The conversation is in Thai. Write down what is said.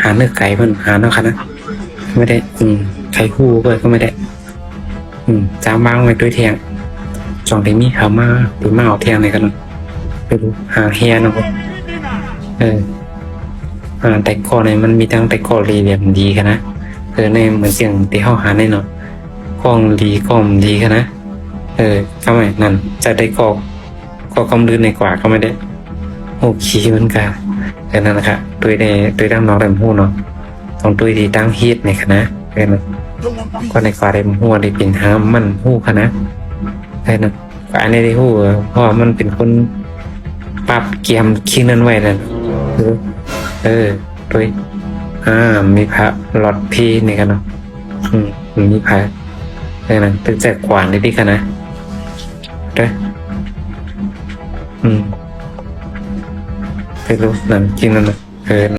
หาเนื้อไก่มันหาเนาะค่ะนะไม่ได้ไข่คู่ก็ไม่ได้จ้างบ้างไว้ด้วยเทียงจองได้มีเขามาหรือมาเอาเทียงไหนกันไปดูหาเฮียเนาะแต่ก่อนเนี่ยมันมีทั้งแต่ก่อรีแบบดีกันนะในเหมือนเสียงที่เขาหาในเนาะกล้องดีกันนะก็ไม่นั่นจะได้ก็กำลือในกว่าก็ไม่ได้โอเคมันก็นั่นแหละครับตัวดั้งน้องแรมหูเนาะต้องตัวดีตั้งฮีทในคณะนั่นก็ในกว่าแรมหูได้เป็นหามันหูคณะนั่นก็อันนี้ได้หูเพราะมันเป็นคนปรับเกียมคิงนั้นไว้นั่นด้วยมีพระหลอดพีนี่กันเนาะมีพระนั่นตึกแจกขวานได้ดีกันนะด้วยไปรู้นั่นจริงนั่น